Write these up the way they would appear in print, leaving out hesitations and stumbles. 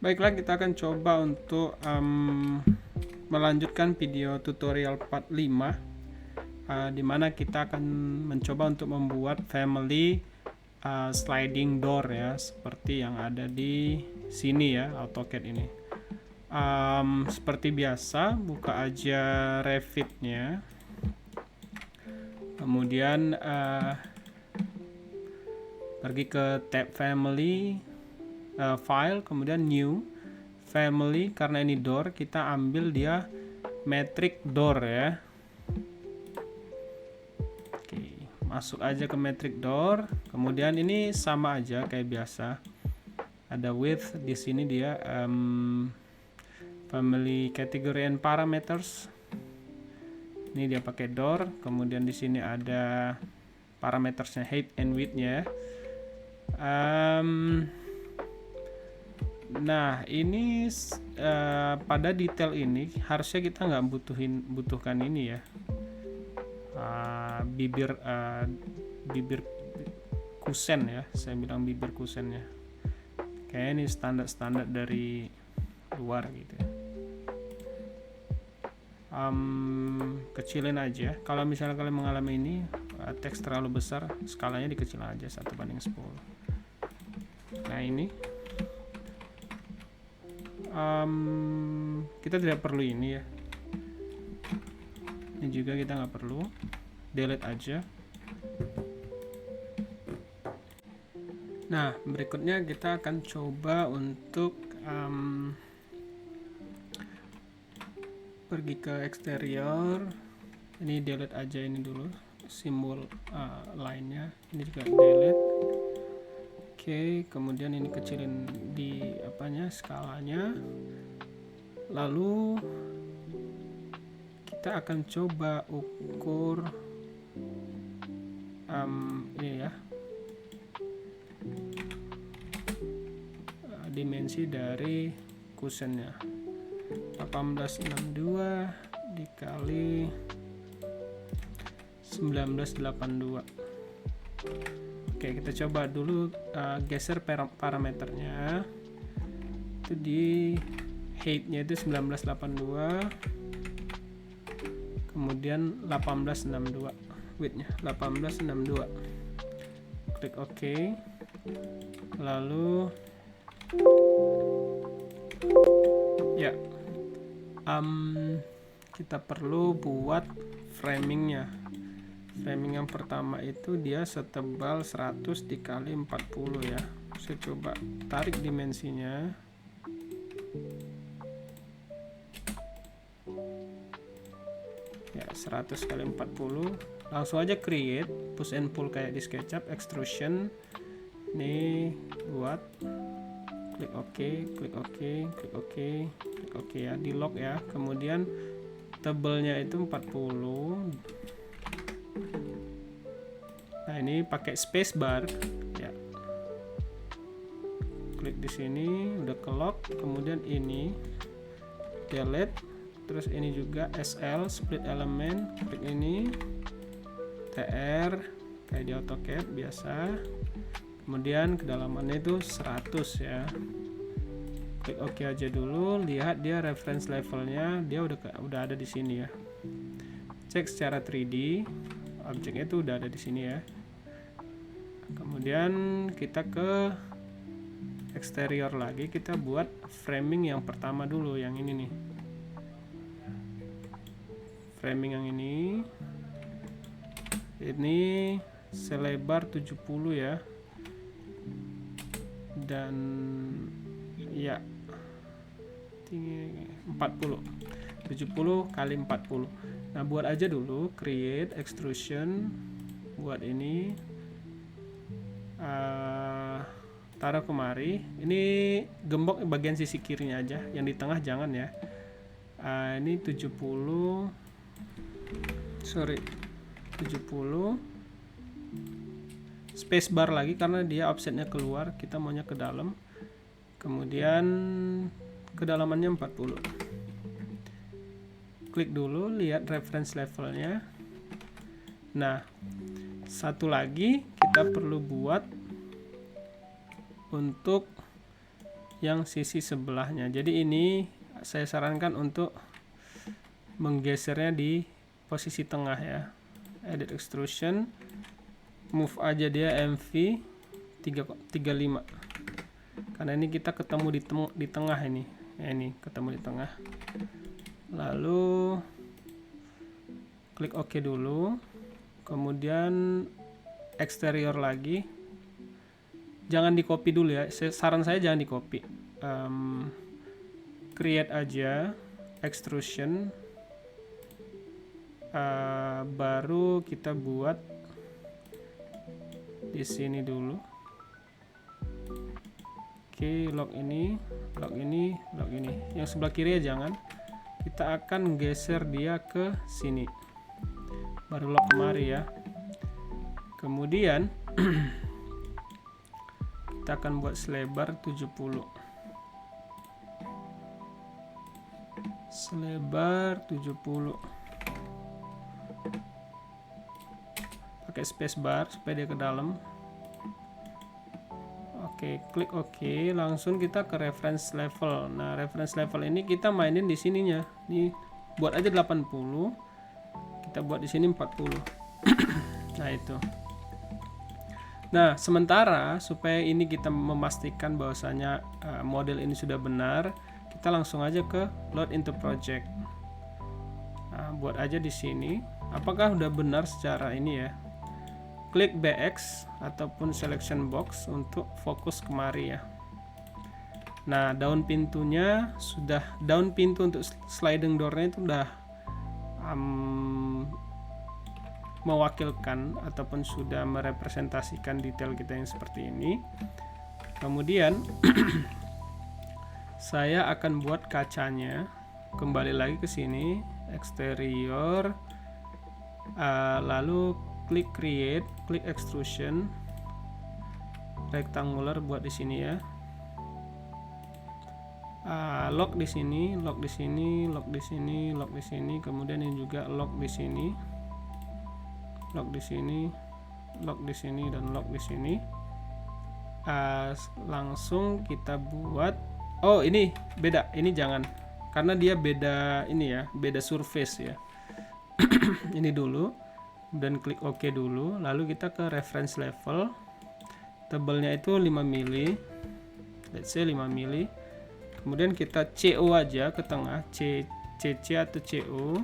Baiklah, kita akan coba untuk melanjutkan video tutorial part 5, di mana kita akan mencoba untuk membuat family sliding door ya, seperti yang ada di sini ya, AutoCAD ini. Seperti biasa, buka aja Revit-nya, kemudian pergi ke tab family, file, kemudian new family. Karena ini door, kita ambil dia metric door ya. Oke, masuk aja ke metric door, kemudian ini sama aja kayak biasa, ada width di sini dia, family category and parameters. Ini dia pakai door, kemudian di sini ada parametersnya, height and width-nya. Nah, ini pada detail ini harusnya kita nggak butuhkan ini ya, bibir kusen ya, saya bilang bibir kusennya. Kayak ini standar dari luar gitu ya. Kecilin aja. Kalau misalnya kalian mengalami ini teks terlalu besar, skalanya dikecilin aja 1:10. Nah ini kita tidak perlu ini ya, ini juga kita nggak perlu, delete aja. Nah, berikutnya kita akan coba untuk pergi ke eksterior. Ini delete aja ini dulu, simbol lainnya ini juga delete. Oke, kemudian ini kecilin di skalanya. Lalu kita akan coba ukur ini ya, dimensi dari kusennya, 1862 dikali 1982. Oke, kita coba dulu geser parameternya. Itu di height-nya itu 1982, kemudian 1862, width-nya 1862. Klik OK. Lalu ya, kita perlu buat framingnya. Framing yang pertama itu dia setebal 100 dikali 40 ya. Saya coba tarik dimensinya. Ya, 100 kali 40. Langsung aja create, push and pull kayak di SketchUp, extrusion. Ini buat, klik OK, klik OK, klik OK, klik OK ya, di lock ya. Kemudian tebelnya itu 40. Nah, ini pakai spacebar ya. Klik di sini, udah ke lock. Kemudian ini delete, terus ini juga SL, split element, klik ini, TR kayak di AutoCAD biasa. Kemudian kedalamannya itu 100 ya. Klik OK aja dulu, lihat dia reference levelnya, dia udah ada di sini ya. Cek secara 3D, objeknya itu udah ada di sini ya. Kemudian kita ke eksterior lagi, kita buat framing yang pertama dulu, yang ini nih. Framing yang ini selebar 70 ya, dan ya tinggi 40, 70 kali 40. Nah, buat aja dulu, create extrusion, buat ini, taruh kemari. Ini gembok bagian sisi kirinya aja, yang di tengah jangan ya. Ini 70 spacebar lagi karena dia offsetnya keluar, kita maunya ke dalam. Kemudian kedalamannya 40. Klik dulu, lihat reference levelnya. Nah, satu lagi kita perlu buat untuk yang sisi sebelahnya. Jadi ini saya sarankan untuk menggesernya di posisi tengah ya. Edit extrusion, move aja dia MV 35, karena ini kita ketemu di tengah ini ya, ini ketemu di tengah. Lalu klik OK dulu, kemudian eksterior lagi. Jangan di copy dulu ya, saran saya jangan di copy. Create aja extrusion, baru kita buat di sini dulu. Oke, lock ini, lock ini, lock ini. Yang sebelah kiri ya jangan. Kita akan geser dia ke sini, baru lock kemari ya. Kemudian kita akan buat selebar 70, selebar 70, pakai spacebar supaya dia ke dalam. Oke, klik OK, langsung kita ke reference level. Nah, reference level ini kita mainin di sininya. Ini buat aja 80, kita buat di sini 40. Nah, itu. Nah, sementara supaya ini kita memastikan bahwasanya model ini sudah benar, kita langsung aja ke load into project. Nah, buat aja di sini. Apakah sudah benar secara ini ya? Klik BX ataupun selection box untuk fokus kemari ya. Nah, daun pintunya sudah, daun pintu untuk sliding doornya itu sudah mewakilkan ataupun sudah merepresentasikan detail kita yang seperti ini. Kemudian saya akan buat kacanya. Kembali lagi ke sini, eksterior, lalu klik create, klik extrusion, rectangular buat di sini ya. Lock di sini, lock di sini, lock di sini, lock di sini, kemudian ini juga lock di sini, lock di sini, lock di sini, dan lock di sini. Langsung kita buat, oh ini beda, ini jangan, karena dia beda ini ya, beda surface ya. Ini dulu, dan klik OK dulu, lalu kita ke reference level, tebelnya itu 5 mili, let's say 5 mili. Kemudian kita CO aja ke tengah, CC atau CO,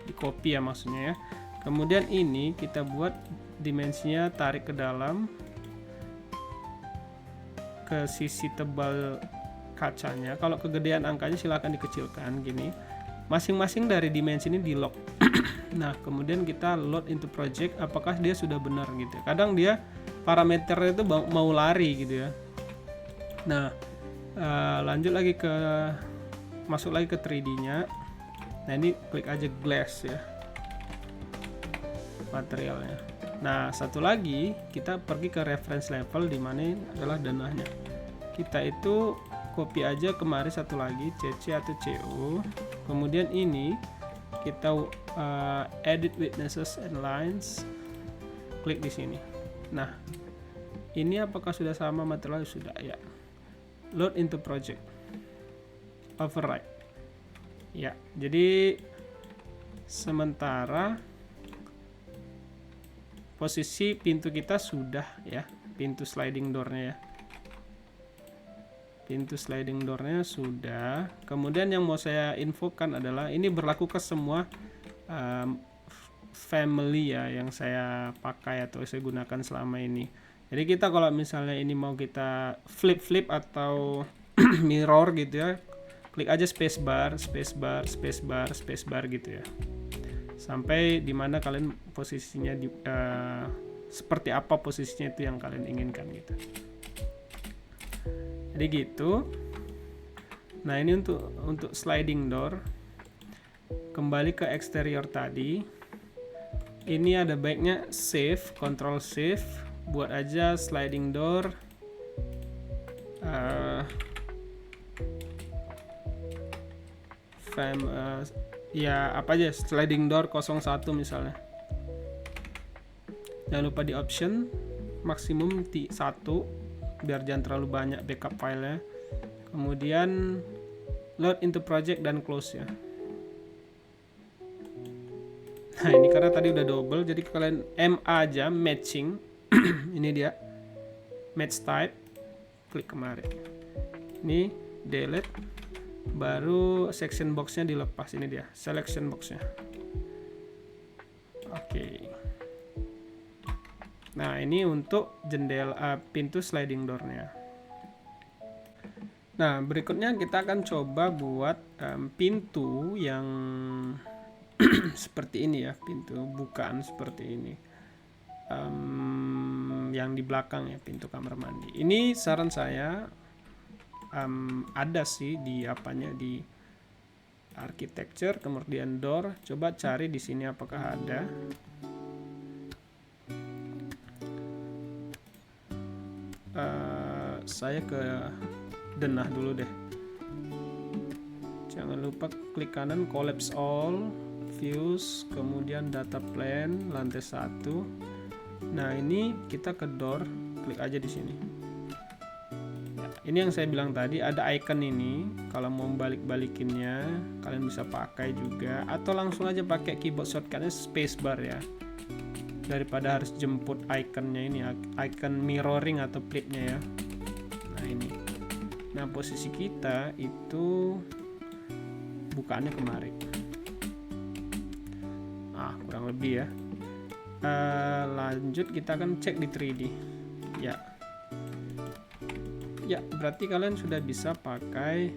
di copy ya maksudnya ya. Kemudian ini kita buat dimensinya, tarik ke dalam ke sisi tebal kacanya. Kalau kegedean angkanya silahkan dikecilkan gini. Masing-masing dari dimensi ini di lock. Nah, kemudian kita load into project, apakah dia sudah benar gitu. Kadang dia parameternya itu mau lari gitu ya. Nah, lanjut lagi ke, masuk lagi ke 3D-nya. Nah, ini klik aja glass ya, materialnya. Nah, satu lagi kita pergi ke reference level, di mana adalah denahnya. Kita itu copy aja kemari satu lagi, CC atau CO. Kemudian ini kita edit witnesses and lines, klik di sini. Nah, ini apakah sudah sama material? Sudah ya. Load into project, override ya. Jadi sementara posisi pintu kita sudah ya, pintu sliding doornya ya, pintu sliding doornya sudah. Kemudian yang mau saya infokan adalah ini berlaku ke semua family ya yang saya pakai atau saya gunakan selama ini. Jadi kita kalau misalnya ini mau kita flip atau mirror gitu ya, klik aja spacebar, spacebar, spacebar, spacebar gitu ya, sampai dimana kalian posisinya seperti apa posisinya itu yang kalian inginkan gitu. Jadi gitu. Nah, ini untuk sliding door. Kembali ke eksterior tadi. Ini ada baiknya save, control save, buat aja sliding door ya apa aja, sliding door 01 misalnya. Jangan lupa di option maksimum 1 biar jangan terlalu banyak backup filenya. kemudian load into project dan close ya. Nah ini karena tadi udah double, jadi kalian M aja matching. Ini dia match type, klik kemarin, ini delete, baru section boxnya dilepas. Ini dia selection boxnya. Oke. Nah ini untuk jendela pintu sliding doornya. Nah berikutnya kita akan coba buat pintu yang seperti ini ya, pintu bukaan seperti ini, yang di belakang ya, pintu kamar mandi. Ini saran saya ada sih di apanya, di architecture, kemudian door. Coba cari di sini apakah ada. Saya ke denah dulu deh. Jangan lupa klik kanan, collapse all, views, kemudian data plan, lantai 1. Nah ini kita ke door, klik aja di sini. Ya, ini yang saya bilang tadi, ada icon ini. Kalau mau balik-balikinnya kalian bisa pakai juga, atau langsung aja pakai keyboard shortcutnya spacebar ya, daripada harus jemput iconnya ini, icon mirroring atau plate-nya ya. Nah ini, nah posisi kita itu bukaannya kemarin. Kurang lebih ya. Lanjut kita akan cek di 3D ya. Ya berarti kalian sudah bisa pakai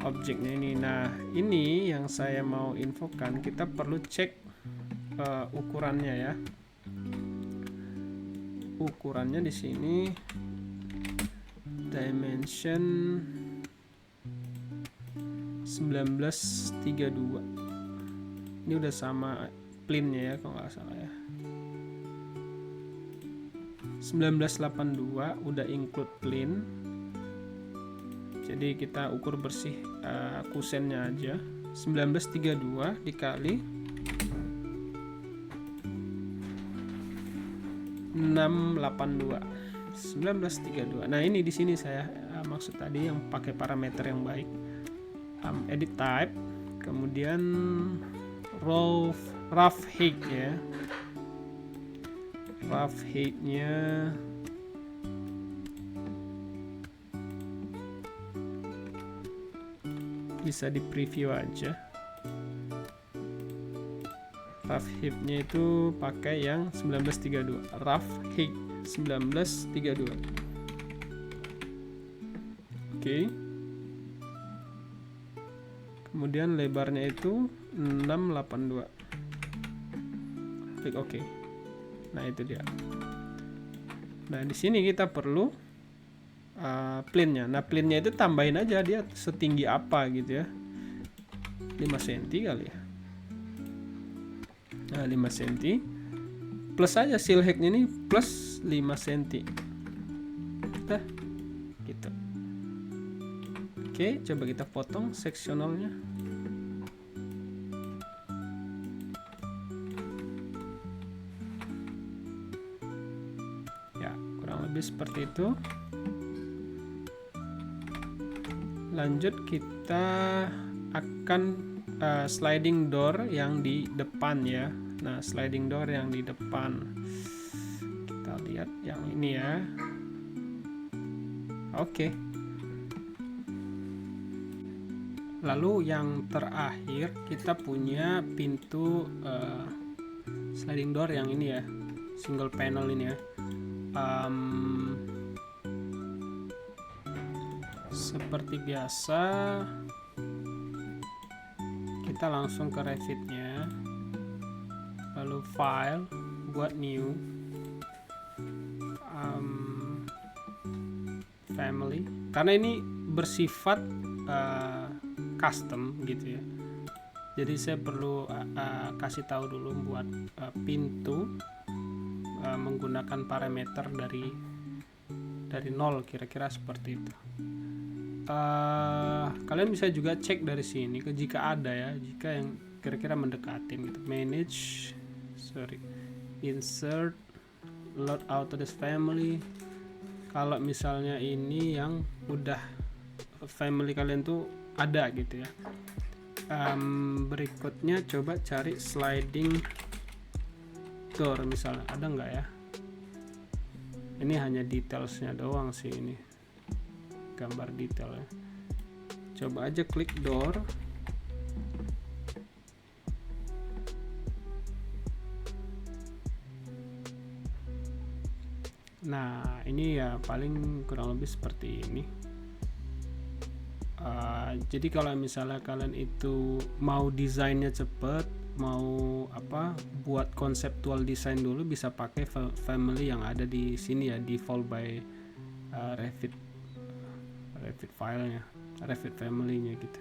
objeknya ini. Nah ini yang saya mau infokan, kita perlu cek ukurannya ya. Ukurannya di sini dimension 1932. Ini udah sama plinnya ya kalau nggak salah ya. 1982 udah include plin. Jadi kita ukur bersih kusennya aja. 1932 dikali 682. 1932. Nah ini di sini saya maksud tadi yang pakai parameter yang baik. Edit type, kemudian rough height ya. Rough height-nya bisa di preview aja. Rough height-nya itu pakai yang 1932. Rough height 1932. Oke. Kemudian lebarnya itu 682. Klik OK. Nah itu dia. Nah di sini kita perlu plinnya. Nah plinnya itu tambahin aja dia setinggi apa gitu ya. 5 cm kali ya. Nah 5 cm. Plus aja seal height-nya ini plus 5 cm. Nah gitu. Oke, coba kita potong seksionalnya. Ya, kurang lebih seperti itu. Lanjut kita akan sliding door yang di depan ya. Nah, sliding door yang di depan. Kita lihat yang ini ya. Oke. Lalu yang terakhir kita punya pintu sliding door yang ini ya, single panel ini ya. Seperti biasa kita langsung ke Revit-nya, lalu file, buat new, family, karena ini bersifat custom gitu ya. Jadi saya perlu kasih tahu dulu buat pintu menggunakan parameter dari 0 kira-kira seperti itu. Kalian bisa juga cek dari sini jika ada ya, jika yang kira-kira mendekatin gitu. Insert, load auto this family. Kalau misalnya ini yang udah family kalian tuh ada gitu ya. Berikutnya coba cari sliding door misalnya, ada nggak ya? Ini hanya detailsnya doang sih, ini gambar detail ya. Coba aja klik door. Nah ini ya paling kurang lebih seperti ini. Jadi kalau misalnya kalian itu mau desainnya cepet, mau buat konseptual desain dulu, bisa pakai family yang ada di sini ya, default by Revit filenya, Revit family-nya gitu.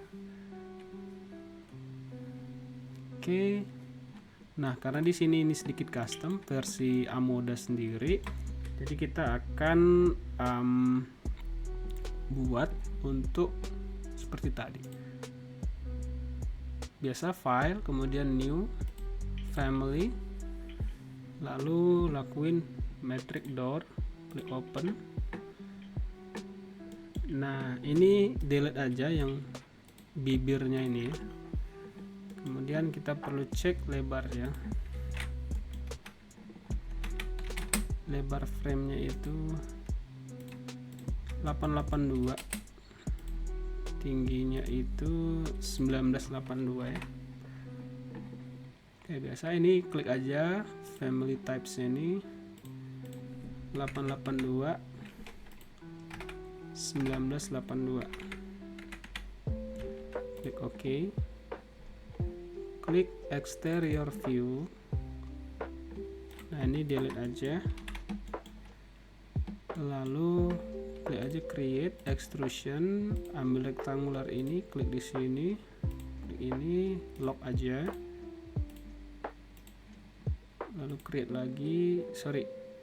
Oke. Nah, karena di sini ini sedikit custom versi Amoda sendiri, jadi kita akan buat untuk seperti tadi. Biasa file, kemudian new, family, lalu lakuin metric door, klik open. Nah ini delete aja yang bibirnya ini ya. Kemudian kita perlu cek lebarnya, lebar framenya itu 882, tingginya itu 1982 ya. Oke, biasa ini klik aja family types ini 882 1982, klik OK, klik exterior view. Nah ini delete aja, lalu klik aja create extrusion, ambil rectangular ini, klik di sini, klik ini, lock aja, lalu create lagi,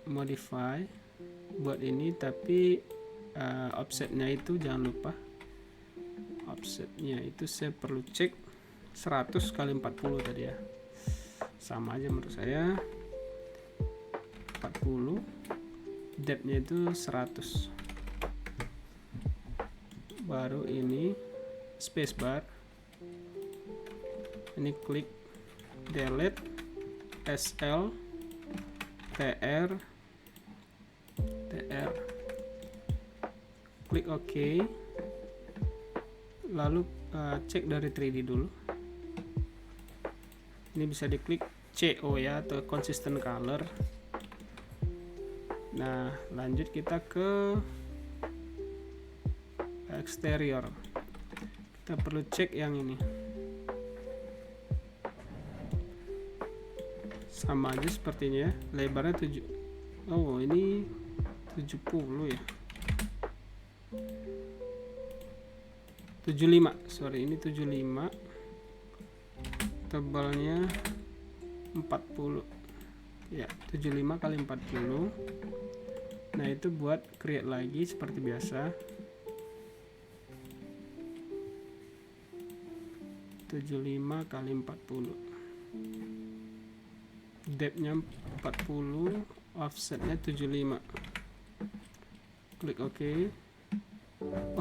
modify, buat ini, tapi offsetnya itu jangan lupa, offsetnya itu saya perlu cek 100 kali 40 tadi ya, sama aja menurut saya 40, depthnya itu 100, baru ini spacebar, ini klik delete SL TR, klik OK, lalu cek dari 3D dulu. Ini bisa diklik CO ya, atau consistent color. Nah lanjut kita ke exterior, kita perlu cek yang ini, sama aja sepertinya, lebarnya 7, oh ini 70 ya, 75, sorry ini 75, tebalnya 40 ya, 75 kali 40. Nah itu buat create lagi seperti biasa, 75 kali 40, depthnya 40, offsetnya 75, klik OK.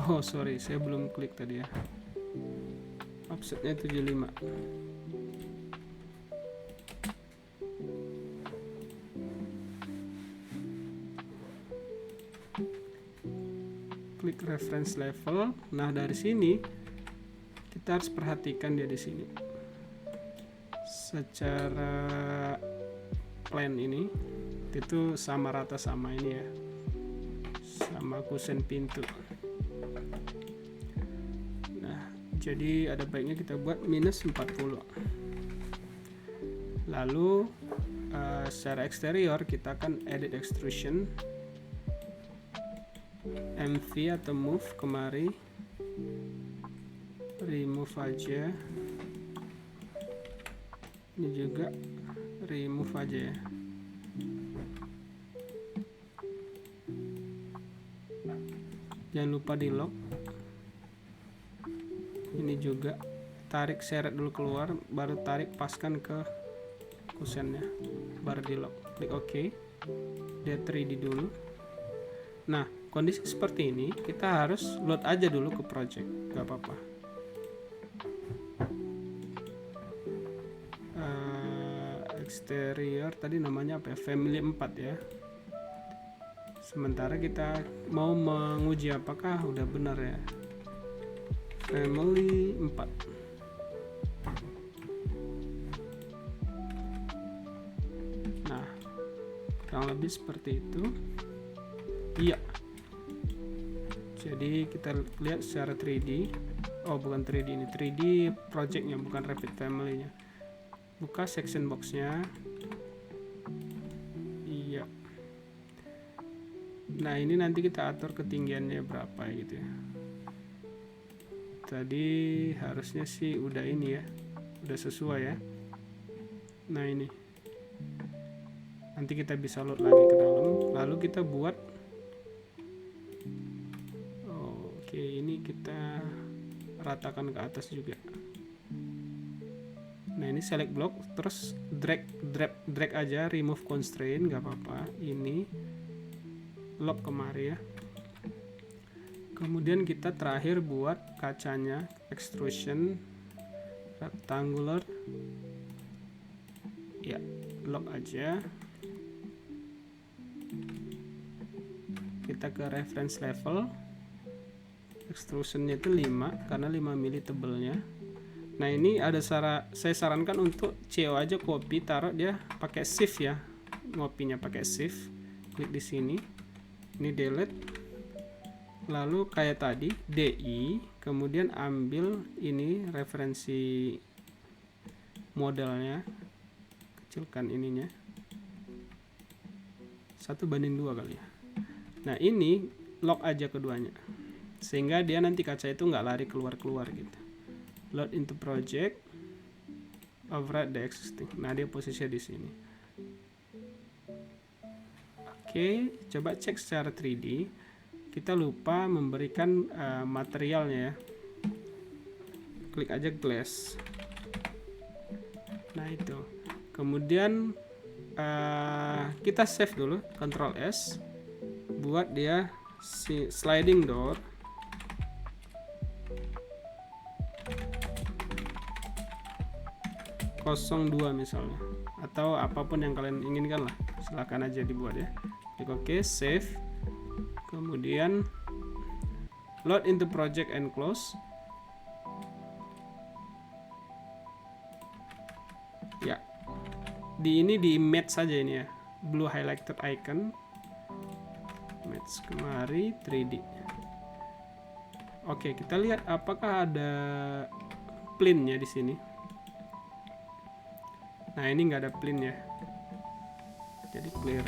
Oh sorry, saya belum klik tadi ya, offsetnya 75. Klik reference level. Nah dari sini kita harus perhatikan dia di sini, secara plan ini itu sama rata sama ini ya, sama kusen pintu. Nah jadi ada baiknya kita buat minus 40. Lalu secara eksterior kita akan edit extrusion, MV atau move kemari, remove aja, ini juga remove aja ya. Jangan lupa di lock. Ini juga tarik seret dulu keluar, baru tarik paskan ke kusennya, baru di lock, klik OK. Dia 3D dulu. Nah kondisi seperti ini kita harus load aja dulu ke project, gak apa-apa. Exterior tadi namanya apa ya, family 4 ya. Sementara kita mau menguji apakah udah benar ya, family 4. Nah, kurang lebih seperti itu. Iya, jadi kita lihat secara 3D. Oh, bukan 3D, ini 3D projectnya, bukan Rapid Family nya. Buka section boxnya. Iya. Nah, ini nanti kita atur ketinggiannya berapa gitu ya. Tadi harusnya sih udah ini ya, udah sesuai ya. Nah, ini nanti kita bisa load lagi ke dalam, lalu kita buat. Oke, ini kita ratakan ke atas juga. Nah, ini select block, terus drag aja, remove constraint, nggak apa-apa. Ini lock kemari ya. Kemudian kita terakhir buat kacanya, extrusion rectangular. Ya, lock aja. Kita ke reference level. Extrusionnya itu 5 karena 5 mili tebelnya. Nah, ini ada saya sarankan untuk CO aja, copy, taruh dia pakai shift ya. Ngopinya pakai shift. Klik di sini. Ini delete. Lalu kayak tadi DI, kemudian ambil ini referensi modelnya. Kecilkan ininya. 1:2 kali ya. Nah, ini lock aja keduanya. Sehingga dia nanti kaca itu nggak lari keluar-keluar gitu. Load into project, override the existing. Nah, dia posisinya di sini. Oke, coba cek secara 3D. Kita lupa memberikan materialnya ya. Klik aja glass. Nah, itu. Kemudian kita save dulu, Ctrl S, buat dia sliding door. .02 misalnya, atau apapun yang kalian inginkan lah, silahkan aja dibuat ya. Klik OK, save, kemudian load into project and close. Ya, di match saja ini ya, blue highlighted icon, match kemari 3D. Oke, kita lihat apakah ada plane-nya di sini. Nah, ini nggak ada plane ya, jadi clear.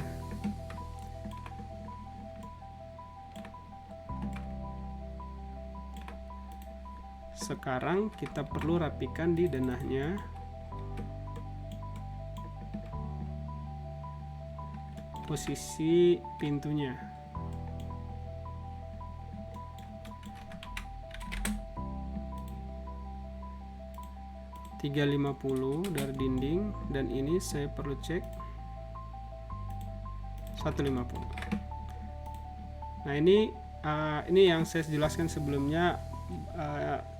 Sekarang kita perlu rapikan di denahnya. Posisi pintunya. .350 dari dinding, dan ini saya perlu cek 150. Nah, ini yang saya jelaskan sebelumnya.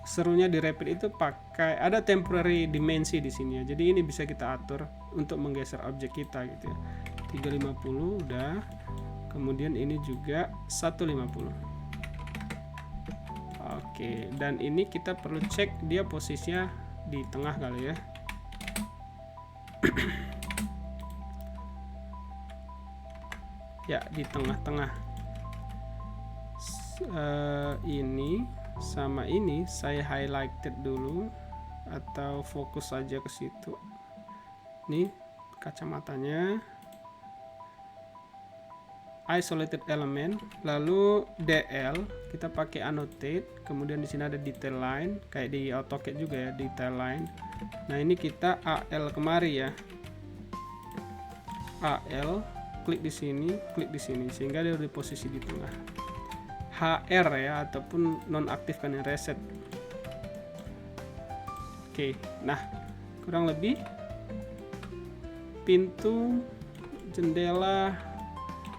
Serunya di Rapid itu pakai ada temporary dimensi di sini ya. Jadi ini bisa kita atur untuk menggeser objek kita gitu ya. 350 udah. Kemudian ini juga 150. Oke, dan ini kita perlu cek dia posisinya di tengah kali ya. Ya, di tengah-tengah. Ini sama ini saya highlighted dulu atau fokus aja ke situ. Nih kacamatanya, isolated element, lalu DL kita pakai annotate, kemudian di sini ada detail line kayak di AutoCAD juga ya, detail line. Nah, ini kita AL kemari ya, AL, klik di sini sehingga dia di posisi di tengah. HR ya, ataupun nonaktifkan yang reset. Oke, nah kurang lebih pintu, jendela,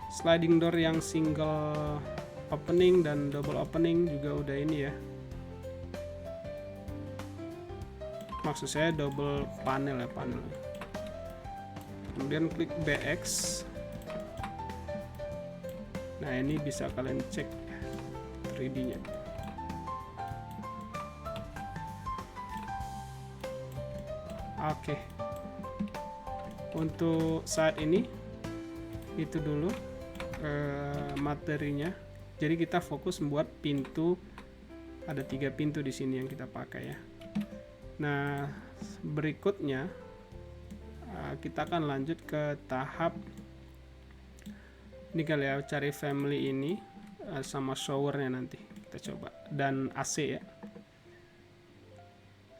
sliding door yang single opening dan double opening juga udah ini ya, maksud saya double panel ya, panel. Kemudian klik BX. Nah ini bisa kalian cek 3D nya. Oke, untuk saat ini itu dulu materinya. Jadi kita fokus membuat pintu, ada 3 pintu di sini yang kita pakai ya. Nah berikutnya kita akan lanjut ke tahap ini kali ya, cari family ini sama showernya nanti kita coba, dan AC ya.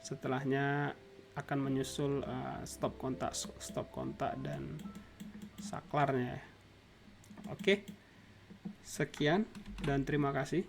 Setelahnya akan menyusul stop kontak dan saklarnya ya. Oke, sekian dan terima kasih.